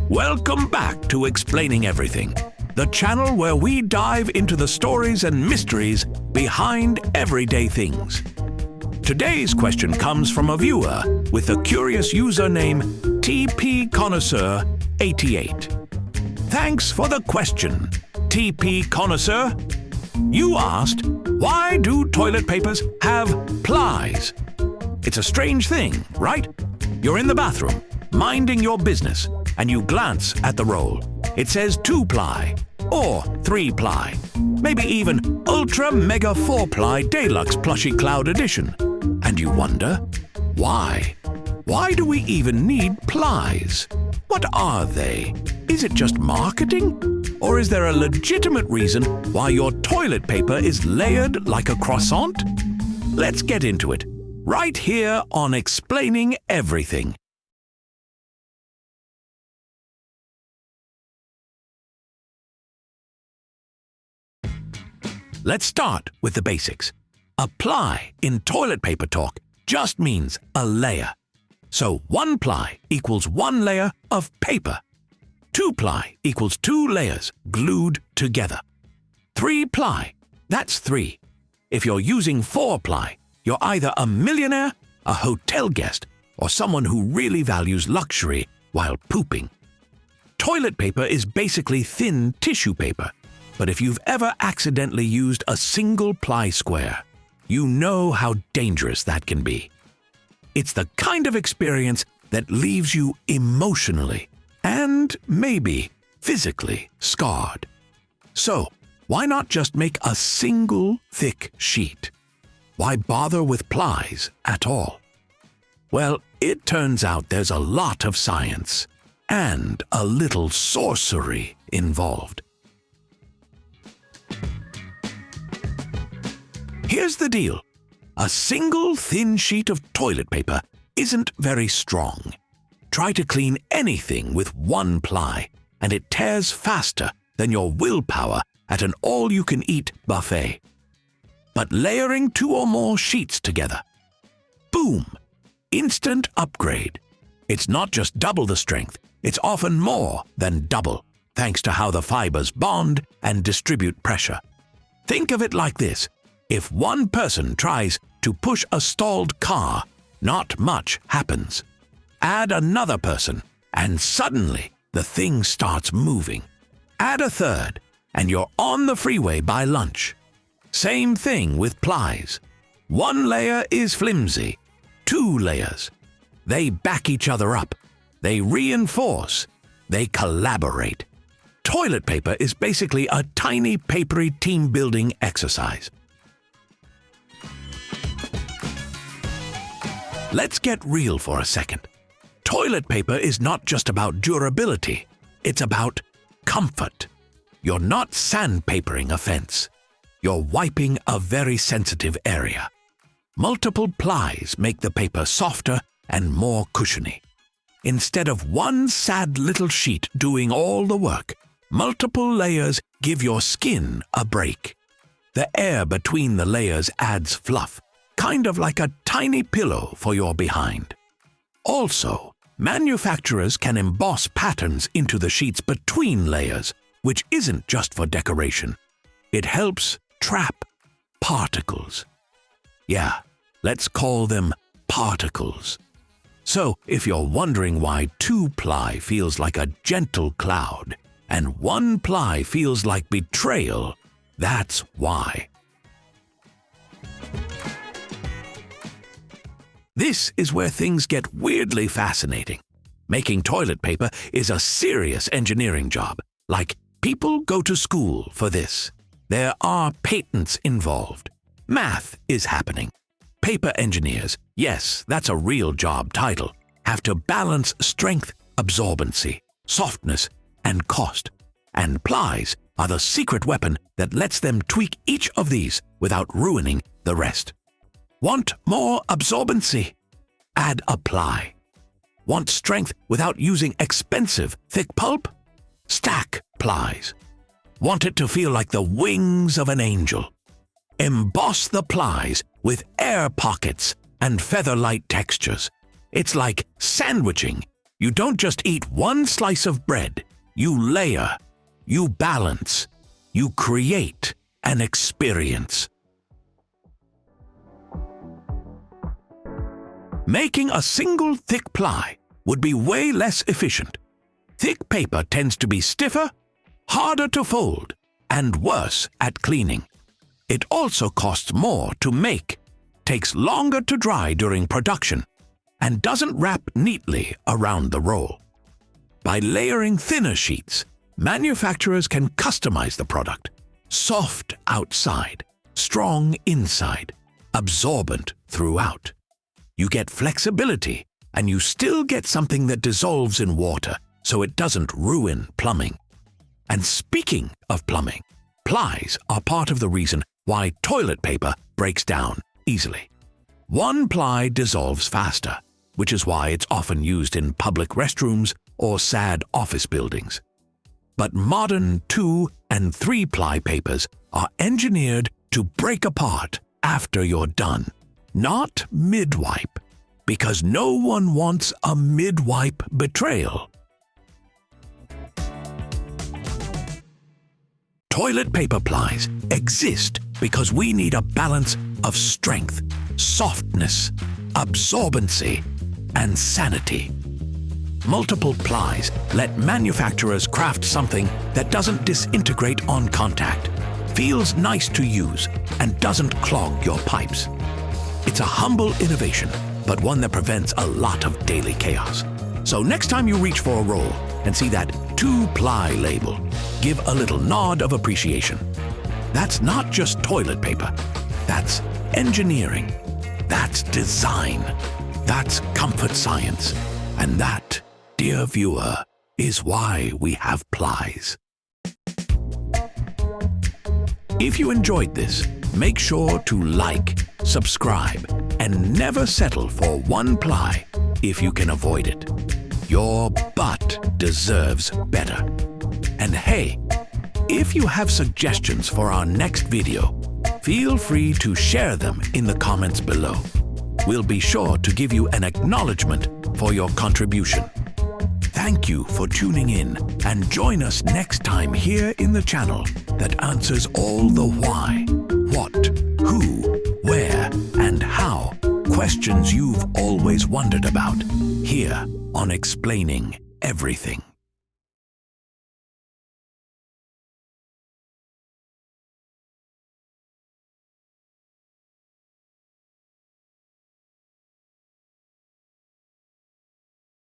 Welcome back to Explaining Everything, the channel where we dive into the stories and mysteries behind everyday things. Today's question comes from a viewer with the curious username TPConnoisseur88. Thanks for the question, TP Connoisseur. You asked, why do toilet papers have plies? It's a strange thing, right? You're in the bathroom, minding your business, and you glance at the roll. It says 2-ply or 3-ply, maybe even Ultra Mega 4-ply Deluxe Plushy Cloud Edition. And you wonder, why? Why do we even need plies? What are they? Is it just marketing? Or is there a legitimate reason why your toilet paper is layered like a croissant? Let's get into it, right here on Explaining Everything. Let's start with the basics. A ply in toilet paper talk just means a layer. So 1-ply equals 1 layer of paper. 2-ply equals 2 layers glued together. 3-ply, that's 3. If you're using 4-ply, you're either a millionaire, a hotel guest, or someone who really values luxury while pooping. Toilet paper is basically thin tissue paper. But if you've ever accidentally used a single ply square, you know how dangerous that can be. It's the kind of experience that leaves you emotionally and maybe physically scarred. So, why not just make a single thick sheet? Why bother with plies at all? Well, it turns out there's a lot of science and a little sorcery involved. Here's the deal. A single thin sheet of toilet paper isn't very strong. Try to clean anything with 1 ply, and it tears faster than your willpower at an all-you-can-eat buffet. But layering 2 or more sheets together, boom! Instant upgrade. It's not just double the strength, it's often more than double, thanks to how the fibers bond and distribute pressure. Think of it like this. If one person tries to push a stalled car, not much happens. Add another person, and suddenly the thing starts moving. Add a third, and you're on the freeway by lunch. Same thing with plies. 1 layer is flimsy, 2 layers. They back each other up. They reinforce. They collaborate. Toilet paper is basically a tiny papery team-building exercise. Let's get real for a second. Toilet paper is not just about durability, it's about comfort. You're not sandpapering a fence. You're wiping a very sensitive area. Multiple plies make the paper softer and more cushiony. Instead of one sad little sheet doing all the work, multiple layers give your skin a break. The air between the layers adds fluff, kind of like a tiny pillow for your behind. Also, manufacturers can emboss patterns into the sheets between layers, which isn't just for decoration. It helps trap particles. Yeah, let's call them particles. So, if you're wondering why 2-ply feels like a gentle cloud and 1-ply feels like betrayal, that's why. This is where things get weirdly fascinating. Making toilet paper is a serious engineering job. Like, people go to school for this. There are patents involved. Math is happening. Paper engineers, yes, that's a real job title, have to balance strength, absorbency, softness, and cost. And plies are the secret weapon that lets them tweak each of these without ruining the rest. Want more absorbency? Add a ply. Want strength without using expensive, thick pulp? Stack plies. Want it to feel like the wings of an angel? Emboss the plies with air pockets and feather-light textures. It's like sandwiching You don't just eat one slice of bread. You layer, you balance, you create an experience. Making a single thick ply would be way less efficient. Thick paper tends to be stiffer, harder to fold, and worse at cleaning. It also costs more to make, takes longer to dry during production, and doesn't wrap neatly around the roll. By layering thinner sheets, manufacturers can customize the product. Soft outside, strong inside, absorbent throughout. You get flexibility, and you still get something that dissolves in water, so it doesn't ruin plumbing. And speaking of plumbing, plies are part of the reason why toilet paper breaks down easily. One ply dissolves faster, which is why it's often used in public restrooms or sad office buildings. But modern 2- and 3-ply papers are engineered to break apart after you're done, not mid-wipe, because no one wants a mid-wipe betrayal. Toilet paper plies exist because we need a balance of strength, softness, absorbency, and sanity. Multiple plies let manufacturers craft something that doesn't disintegrate on contact, feels nice to use, and doesn't clog your pipes. It's a humble innovation, but one that prevents a lot of daily chaos. So next time you reach for a roll and see that 2-ply label, give a little nod of appreciation. That's not just toilet paper. That's engineering. That's design. That's comfort science. And that, dear viewer, is why we have plies. If you enjoyed this, make sure to like, subscribe, and never settle for one ply if you can avoid it. Your butt deserves better. And hey, if you have suggestions for our next video, feel free to share them in the comments below. We'll be sure to give you an acknowledgement for your contribution. Thank you for tuning in, and join us next time here in the channel that answers all the why, what, who, where, and how questions you've always wondered about, here on Explaining Everything.